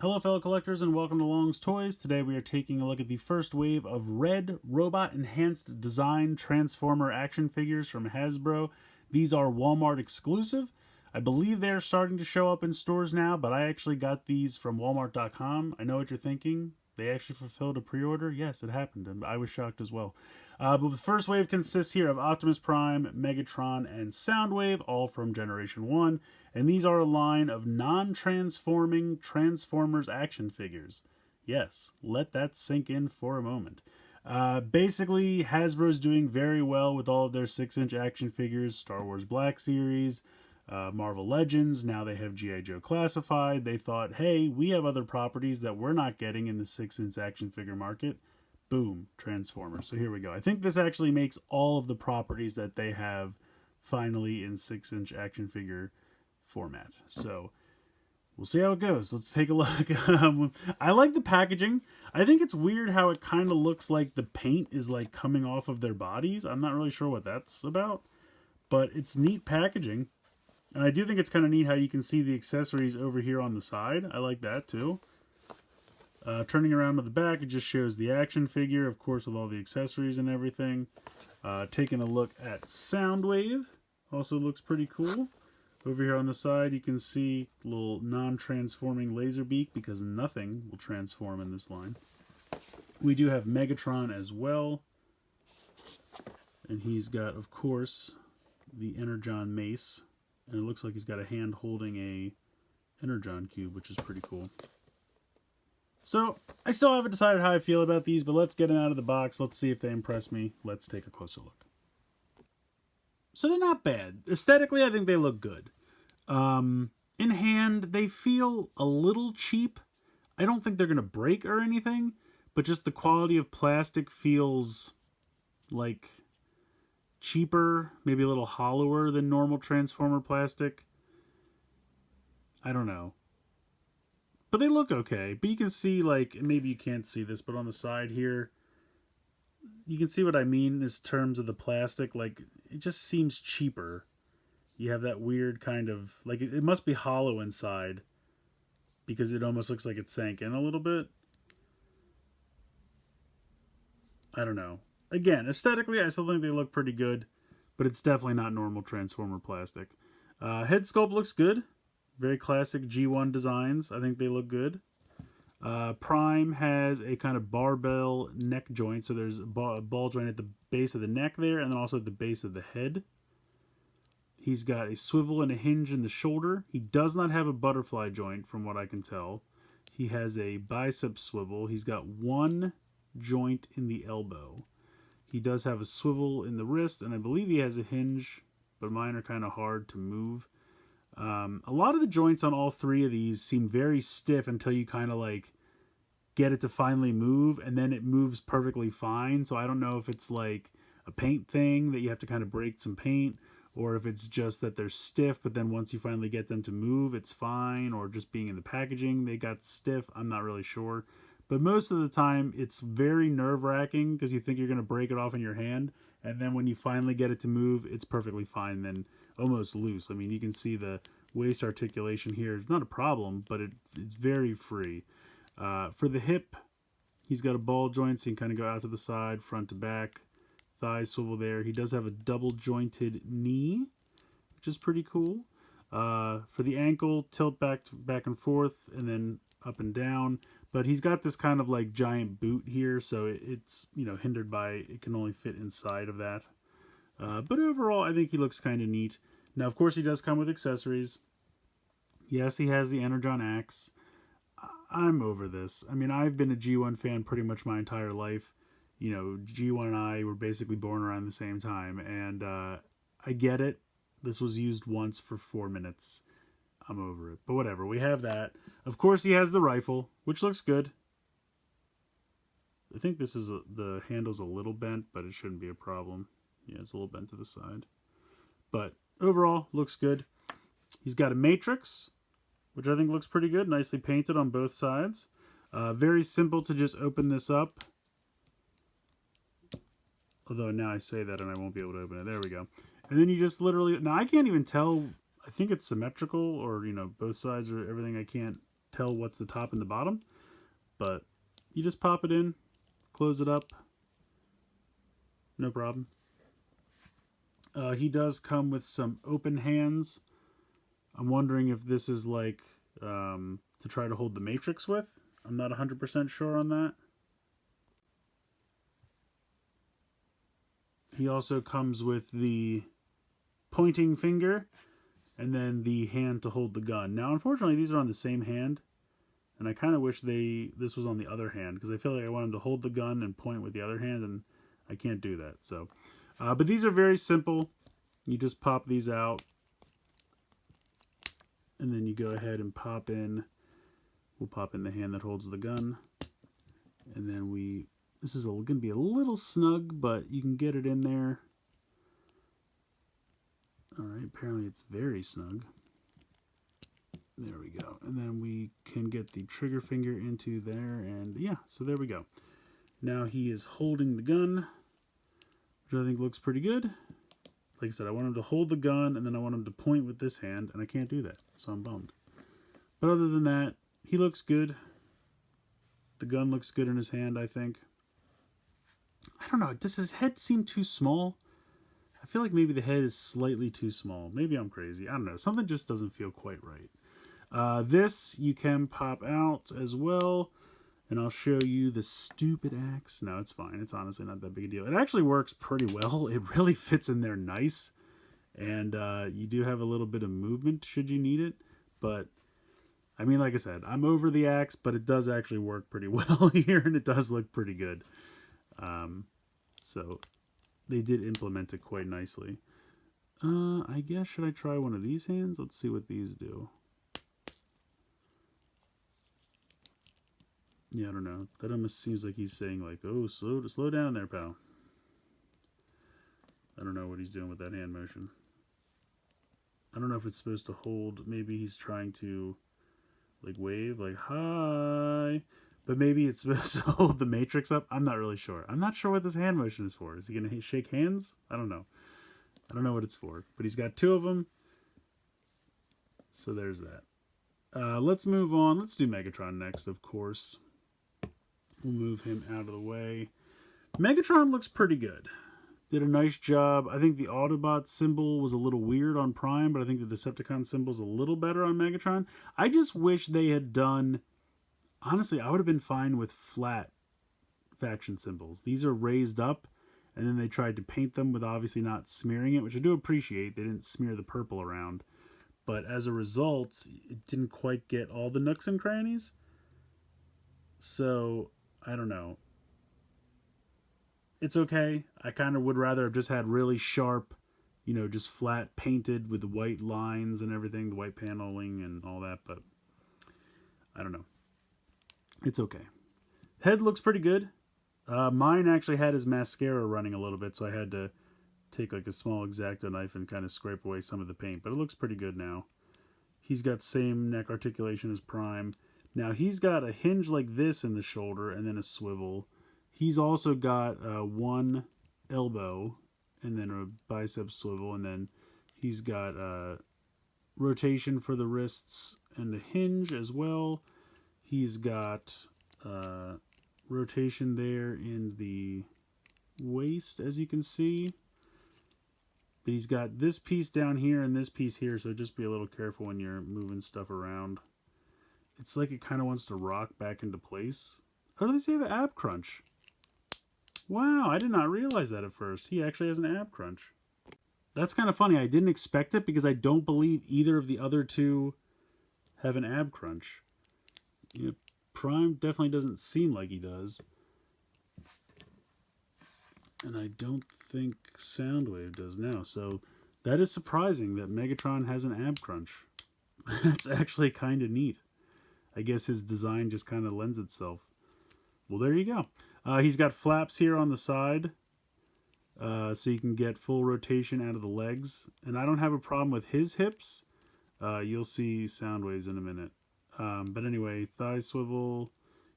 Hello fellow collectors and welcome to Long's Toys. Today we are taking a look at the first wave of R.E.D. Robot Enhanced Design Transformer action figures from Hasbro. These are Walmart exclusive. I believe they're starting to show up in stores now, but I actually got these from Walmart.com. I know what you're thinking. They actually fulfilled a pre-order? Yes, it happened, and I was shocked as well. But the first wave consists here of Optimus Prime, Megatron, and Soundwave, all from Generation 1. And these are a line of non-transforming Transformers action figures. Yes, let that sink in for a moment. Basically, Hasbro's doing very well with all of their 6-inch action figures, Star Wars Black Series, Marvel Legends, now they have G.I. Joe Classified. They thought, hey, we have other properties that we're not getting in the 6-inch action figure market. Boom, Transformers. So here we go. I think this actually makes all of the properties that they have finally in 6-inch action figure format. So we'll see how it goes. Let's take a look. I like the packaging. I think it's weird how it kind of looks like the paint is like coming off of their bodies. I'm not really sure what that's about, but it's neat packaging. And I do think it's kind of neat how you can see the accessories over here on the side. I like that too. Turning around to the back, it just shows the action figure, of course, with all the accessories and everything. Taking a look at Soundwave. Also looks pretty cool. Over here on the side, you can see a little non-transforming laser beak because nothing will transform in this line. We do have Megatron as well. And he's got, of course, the Energon mace. And it looks like he's got a hand holding a Energon cube, which is pretty cool. So, I still haven't decided how I feel about these, but let's get them out of the box. Let's see if they impress me. Let's take a closer look. So they're not bad. Aesthetically, I think they look good. In hand, they feel a little cheap. I don't think they're going to break or anything, but just the quality of plastic feels like cheaper, maybe a little hollower than normal Transformer plastic. I don't know. But they look okay. But you can see, like, maybe you can't see this, but on the side here, you can see what I mean in terms of the plastic. Like, it just seems cheaper. You have that weird kind of, like, it must be hollow inside because it almost looks like it sank in a little bit. I don't know. Again, aesthetically, I still think they look pretty good, but it's definitely not normal Transformer plastic. Head sculpt looks good. Very classic G1 designs. I think they look good. Prime has a kind of barbell neck joint, so there's a ball joint at the base of the neck there, and then also at the base of the head. He's got a swivel and a hinge in the shoulder. He does not have a butterfly joint, from what I can tell. He has a bicep swivel. He's got one joint in the elbow. He does have a swivel in the wrist, and I believe he has a hinge, but mine are kind of hard to move. A lot of the joints on all three of these seem very stiff until you kind of like get it to finally move, and then it moves perfectly fine. So I don't know if it's like a paint thing that you have to kind of break some paint, or if it's just that they're stiff, but then once you finally get them to move, it's fine, or just being in the packaging, they got stiff. I'm not really sure. But most of the time, it's very nerve-wracking because you think you're going to break it off in your hand, and then when you finally get it to move, it's perfectly fine, then almost loose. I mean, you can see the waist articulation here. It's not a problem, but it's very free. For the hip, he's got a ball joint, so you can kind of go out to the side, front to back. Thighs swivel there. He does have a double-jointed knee, which is pretty cool. For the ankle, tilt back and forth, and then up and down. But he's got this kind of like giant boot here, so it's, you know, hindered by it can only fit inside of that. But overall, I think he looks kind of neat. Now, of course, he does come with accessories. Yes, he has the Energon axe. I'm over this. I mean, I've been a G1 fan pretty much my entire life. You know, G1 and I were basically born around the same time, and I get it. This was used once for 4 minutes. I'm over it. But whatever, we have that. Of course, he has the rifle, which looks good. I think this is the handle's a little bent, but it shouldn't be a problem. Yeah, it's a little bent to the side. But overall, looks good. He's got a matrix, which I think looks pretty good. Nicely painted on both sides. Very simple to just open this up. Although now I say that and I won't be able to open it. There we go. And then you just literally... Now, I can't even tell... I think it's symmetrical, or, you know, both sides or everything. I can't tell what's the top and the bottom. But you just pop it in, close it up, no problem. He does come with some open hands. I'm wondering if this is like to try to hold the matrix with. I'm not 100% sure on that. He also comes with the pointing finger and then the hand to hold the gun. Now, unfortunately, these are on the same hand, and I kind of wish this was on the other hand, because I feel like I want him to hold the gun and point with the other hand, and I can't do that. So, but these are very simple. You just pop these out, and then you go ahead and pop in. We'll pop in the hand that holds the gun, and then this is going to be a little snug, but you can get it in there. All right, apparently it's very snug. There we go. And then we can get the trigger finger into there, and yeah, so there we go. Now he is holding the gun, which I think looks pretty good. Like I said, I want him to hold the gun, and then I want him to point with this hand, and I can't do that, so I'm bummed. But other than that, he looks good. The gun looks good in his hand, I think. I don't know, does his head seem too small? I feel like maybe the head is slightly too small. Maybe I'm crazy. I don't know. Something just doesn't feel quite right. This you can pop out as well. And I'll show you the stupid axe. No, it's fine. It's honestly not that big a deal. It actually works pretty well. It really fits in there nice. And you do have a little bit of movement should you need it. But, I mean, like I said, I'm over the axe, but it does actually work pretty well here. And it does look pretty good. So they did implement it quite nicely. I guess, should I try one of these hands? Let's see what these do. Yeah, I don't know. That almost seems like he's saying like, oh, slow down there, pal. I don't know what he's doing with that hand motion. I don't know if it's supposed to hold. Maybe he's trying to like wave, like, hi. But maybe it's supposed to hold the matrix up. I'm not really sure. I'm not sure what this hand motion is for. Is he going to shake hands? I don't know. I don't know what it's for. But he's got two of them. So there's that. Let's move on. Let's do Megatron next, of course. We'll move him out of the way. Megatron looks pretty good. Did a nice job. I think the Autobot symbol was a little weird on Prime, but I think the Decepticon symbol is a little better on Megatron. I just wish they had done... Honestly, I would have been fine with flat faction symbols. These are raised up, and then they tried to paint them with obviously not smearing it, which I do appreciate. They didn't smear the purple around. But as a result, it didn't quite get all the nooks and crannies. So, I don't know. It's okay. I kind of would rather have just had really sharp, you know, just flat painted with the white lines and everything, the white paneling and all that, but I don't know. It's okay. Head looks pretty good. Mine actually had his mascara running a little bit, so I had to take like a small X-Acto knife and kind of scrape away some of the paint, but it looks pretty good now. He's got same neck articulation as Prime. Now he's got a hinge like this in the shoulder and then a swivel. He's also got one elbow and then a bicep swivel, and then he's got rotation for the wrists and the hinge as well. He's got rotation there in the waist, as you can see. But he's got this piece down here and this piece here, so just be a little careful when you're moving stuff around. It's like it kind of wants to rock back into place. Oh, they say have an ab crunch. Wow, I did not realize that at first. He actually has an ab crunch. That's kind of funny. I didn't expect it because I don't believe either of the other two have an ab crunch. You know, Prime definitely doesn't seem like he does. And I don't think Soundwave does now. So that is surprising that Megatron has an ab crunch. That's actually kind of neat. I guess his design just kind of lends itself. Well, there you go. He's got flaps here on the side. So you can get full rotation out of the legs. And I don't have a problem with his hips. You'll see Soundwaves in a minute. But anyway, thigh swivel.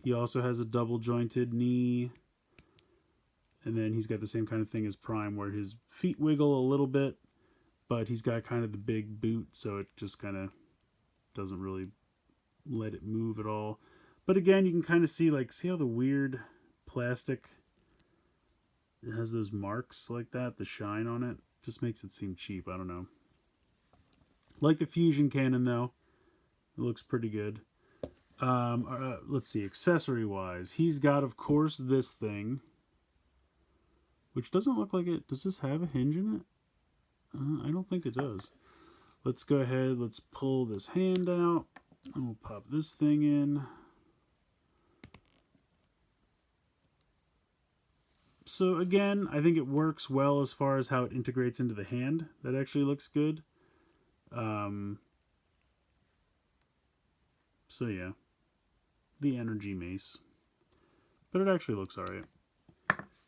He also has a double jointed knee. And then he's got the same kind of thing as Prime, where his feet wiggle a little bit, but he's got kind of the big boot, so it just kind of doesn't really let it move at all. But again, you can kind of see, like, see how the weird plastic, it has those marks like that, the shine on it. Just makes it seem cheap. I don't know. Like the fusion cannon, though. It looks pretty good. Let's see, accessory-wise. He's got, of course, this thing, which doesn't look like it. Does this have a hinge in it? I don't think it does. Let's go ahead. Let's pull this hand out. And we'll pop this thing in. So again, I think it works well as far as how it integrates into the hand. That actually looks good. So yeah, the energy mace. But it actually looks alright.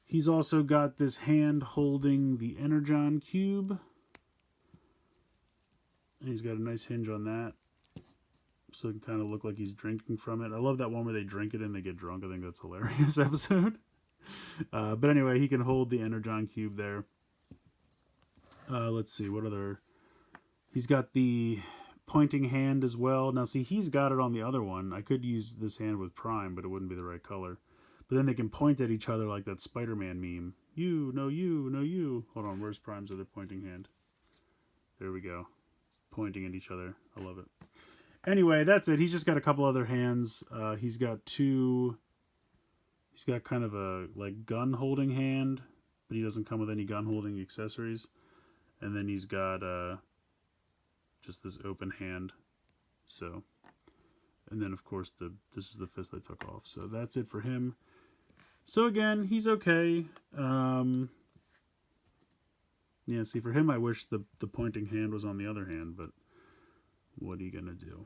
He's also got this hand holding the Energon cube. And he's got a nice hinge on that. So it can kind of look like he's drinking from it. I love that one where they drink it and they get drunk. I think that's a hilarious episode. But anyway, he can hold the Energon cube there. Let's see, what other... He's got the pointing hand as well. Now, see, he's got it on the other one. I could use this hand with Prime, but it wouldn't be the right color. But then they can point at each other like that Spider-Man meme. You, no you, no you. Hold on, where's Prime's other pointing hand? There we go. Pointing at each other. I love it. Anyway, that's it. He's just got a couple other hands. He's got two... He's got kind of a like gun holding hand, but he doesn't come with any gun holding accessories. And then he's got just this open hand. So, and then of course this is the fist I took off. So that's it for him. So again, he's okay. Yeah, see, for him I wish the pointing hand was on the other hand, but what are you gonna do?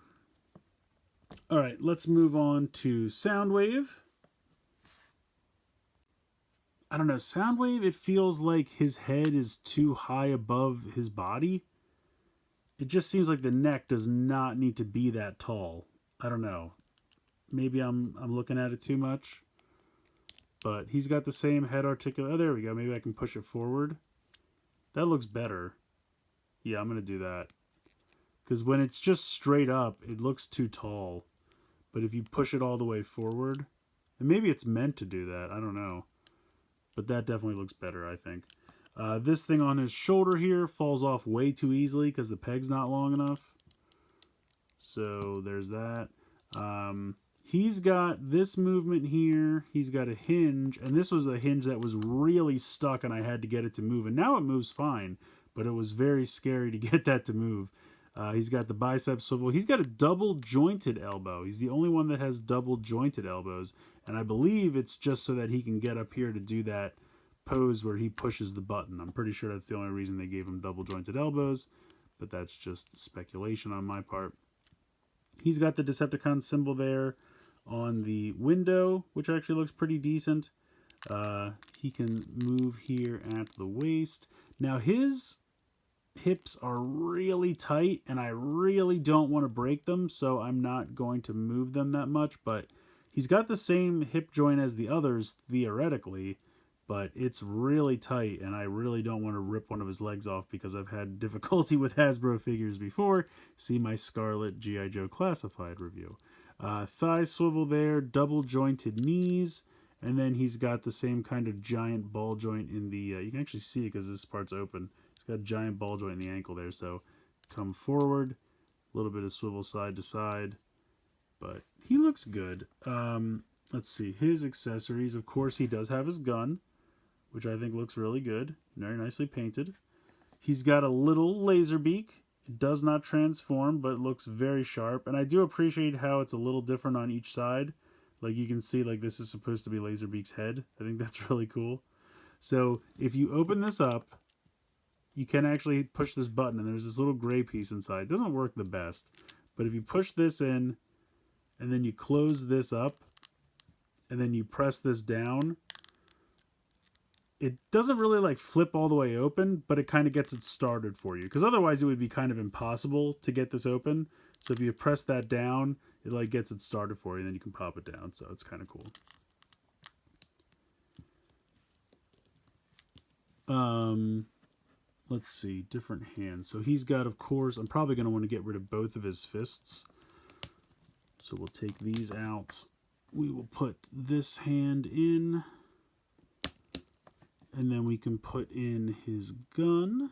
All right, let's move on to Soundwave. I don't know, Soundwave, it feels like his head is too high above his body. It just seems like the neck does not need to be that tall. I don't know. Maybe I'm looking at it too much. But he's got the same head articulation. Oh, there we go. Maybe I can push it forward. That looks better. Yeah, I'm going to do that. Because when it's just straight up, it looks too tall. But if you push it all the way forward, and maybe it's meant to do that. I don't know. But that definitely looks better, I think. This thing on his shoulder here falls off way too easily because the peg's not long enough. So there's that. He's got this movement here. He's got a hinge. And this was a hinge that was really stuck and I had to get it to move. And now it moves fine. But it was very scary to get that to move. He's got the bicep swivel. He's got a double jointed elbow. He's the only one that has double jointed elbows. And I believe it's just so that he can get up here to do that pose where he pushes the button. I'm pretty sure that's the only reason they gave him double jointed elbows. But that's just speculation on my part. He's got the Decepticon symbol there on the window, which actually looks pretty decent. He can move here at the waist. Now his hips are really tight and I really don't want to break them, so I'm not going to move them that much, but he's got the same hip joint as the others theoretically, but it's really tight and I really don't want to rip one of his legs off because I've had difficulty with Hasbro figures before. See my Scarlet G.I. Joe Classified review. Thigh swivel there, double jointed knees, and then he's got the same kind of giant ball joint in the, you can actually see it because this part's open. Got a giant ball joint in the ankle there, so come forward, a little bit of swivel side to side, but he looks good. Let's see, his accessories, of course he does have his gun, which I think looks really good, very nicely painted. He's got a little laser beak. It does not transform, but it looks very sharp, and I do appreciate how it's a little different on each side. Like you can see, like this is supposed to be Laserbeak's head. I think that's really cool. So if you open this up, you can actually push this button, and there's this little gray piece inside. It doesn't work the best, but if you push this in, and then you close this up, and then you press this down, it doesn't really like flip all the way open, but it kind of gets it started for you, because otherwise it would be kind of impossible to get this open. So if you press that down, it like gets it started for you, and then you can pop it down, so it's kind of cool. Let's see, different hands. So he's got, of course, I'm probably going to want to get rid of both of his fists. So we'll take these out. We will put this hand in, and then we can put in his gun.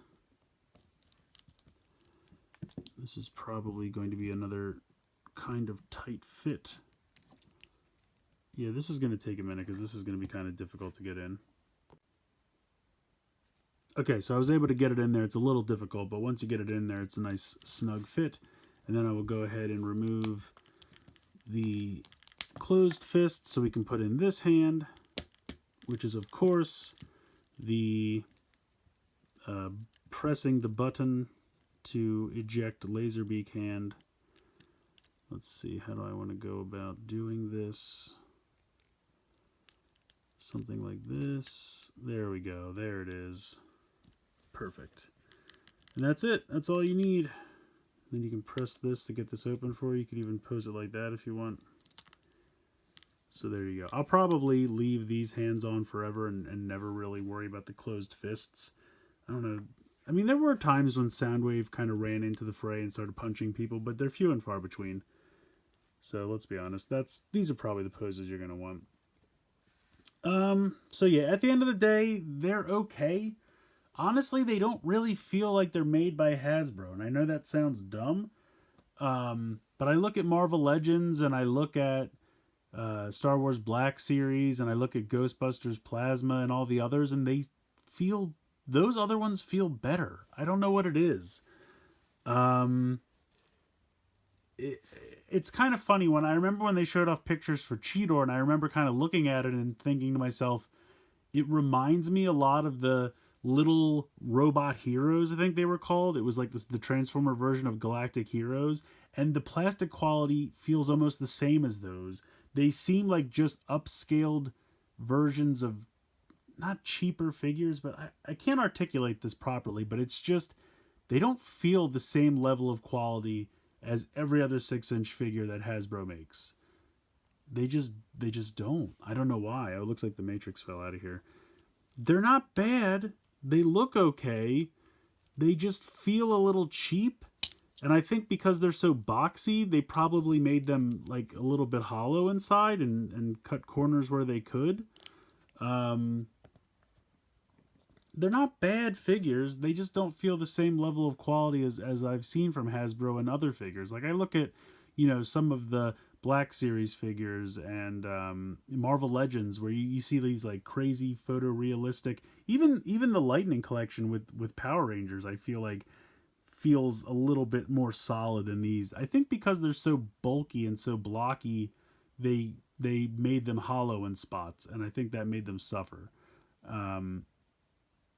This is probably going to be another kind of tight fit. Yeah, this is going to take a minute because this is going to be kind of difficult to get in. Okay, so I was able to get it in there. It's a little difficult, but once you get it in there, it's a nice snug fit. And then I will go ahead and remove the closed fist so we can put in this hand, which is, of course, the pressing the button to eject Laserbeak hand. Let's see, how do I want to go about doing this? Something like this. There we go. There it is. Perfect. And that's it. That's all you need. Then you can press this to get this open for you. You could even pose it like that if you want. So there you go. I'll probably leave these hands on forever and never really worry about the closed fists. I don't know. I mean, there were times when Soundwave kind of ran into the fray and started punching people, but they're few and far between. So let's be honest. These are probably the poses you're going to want. So yeah, at the end of the day, they're okay. Honestly, they don't really feel like they're made by Hasbro, and I know that sounds dumb, but I look at Marvel Legends, and I look at Star Wars Black Series, and I look at Ghostbusters Plasma and all the others, and those other ones feel better. I don't know what it is. It's kind of funny when I remember when they showed off pictures for Cheetor, and I remember kind of looking at it and thinking to myself, it reminds me a lot of the little robot heroes, I think they were called. It was like the Transformer version of Galactic Heroes, and the plastic quality feels almost the same as those. They seem like just upscaled versions of, not cheaper figures, but I can't articulate this properly, but it's just, they don't feel the same level of quality as every other 6-inch figure that Hasbro makes. They just don't. I don't know why. Oh, it looks like the Matrix fell out of here. They're not bad. They look okay. They just feel a little cheap. And I think because they're so boxy, they probably made them like a little bit hollow inside and cut corners where they could. They're not bad figures. They just don't feel the same level of quality as I've seen from Hasbro and other figures. Like I look at, some of the Black Series figures and Marvel Legends, where you see these like crazy photorealistic, even the Lightning collection with Power Rangers, I feel like feels a little bit more solid than these. I think because they're so bulky and so blocky, they made them hollow in spots, and I think that made them suffer.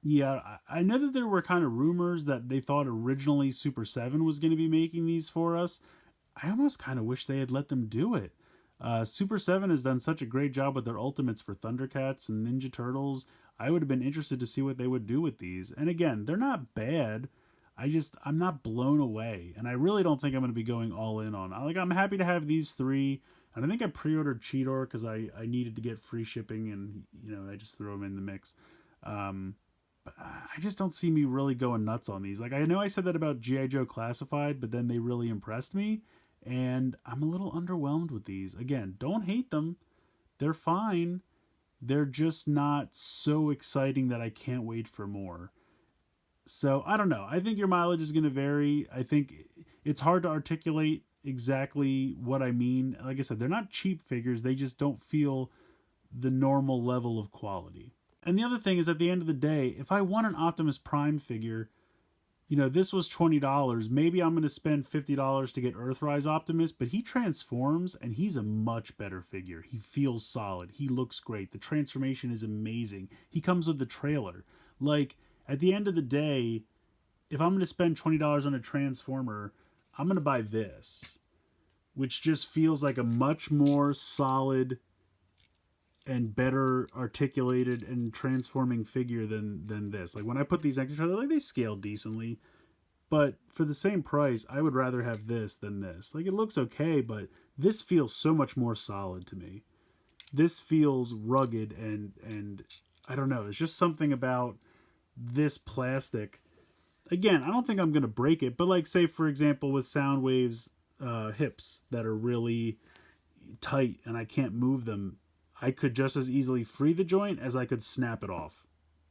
Yeah, I know that there were kind of rumors that they thought originally Super 7 was going to be making these for us. I almost kind of wish they had let them do it. Super 7 has done such a great job with their Ultimates for Thundercats and Ninja Turtles. I would have been interested to see what they would do with these. And again, they're not bad. I'm not blown away. And I really don't think I'm going to be going all in on. I'm happy to have these three. And I think I pre-ordered Cheetor because I needed to get free shipping, and I just threw them in the mix. But I just don't see me really going nuts on these. Like, I know I said that about G.I. Joe Classified, but then they really impressed me. And I'm a little underwhelmed with these. Again, don't hate them. They're fine. They're just not so exciting that I can't wait for more. So, I don't know. I think your mileage is going to vary. I think it's hard to articulate exactly what I mean. Like I said, they're not cheap figures. They just don't feel the normal level of quality. And the other thing is, at the end of the day, if I want an Optimus Prime figure, this was $20. Maybe I'm going to spend $50 to get Earthrise Optimus, but he transforms, and he's a much better figure. He feels solid. He looks great. The transformation is amazing. He comes with the trailer. Like, at the end of the day, if I'm going to spend $20 on a Transformer, I'm going to buy this, which just feels like a much more solid and better articulated and transforming figure than this. Like, when I put these next to each other, like, they scale decently, but for the same price, I would rather have this than this. Like, it looks okay, but this feels so much more solid to me. This feels rugged and I don't know. There's just something about this plastic. Again, I don't think I'm going to break it, but like, say, for example, with Soundwave's hips that are really tight and I can't move them, I could just as easily free the joint as I could snap it off.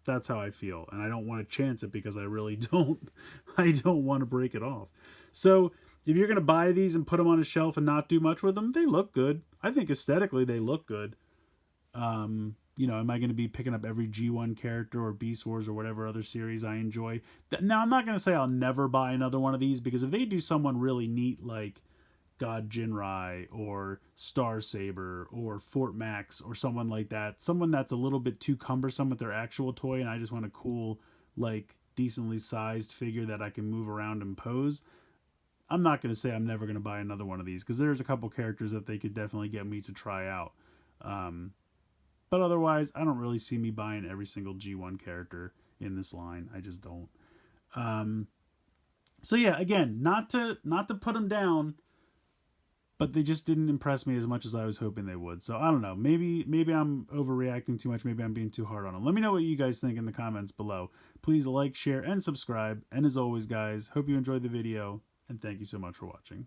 That's how I feel, and I don't want to chance it because I really don't. I don't want to break it off. So if you're gonna buy these and put them on a shelf and not do much with them, they look good. I think aesthetically they look good. You know, am I going to be picking up every G1 character or Beast Wars or whatever other series I enjoy? Now, I'm not going to say I'll never buy another one of these, because if they do someone really neat like God Jinrai or Star Saber or Fort Max or someone like that, someone that's a little bit too cumbersome with their actual toy and I just want a cool, like, decently sized figure that I can move around and pose, I'm not going to say I'm never going to buy another one of these, because there's a couple characters that they could definitely get me to try out. But otherwise, I don't really see me buying every single G1 character in this line. I just don't. So yeah, again, not to put them down, but they just didn't impress me as much as I was hoping they would. So I don't know. Maybe I'm overreacting too much. Maybe I'm being too hard on them. Let me know what you guys think in the comments below. Please like, share, and subscribe. And as always, guys, hope you enjoyed the video, and thank you so much for watching.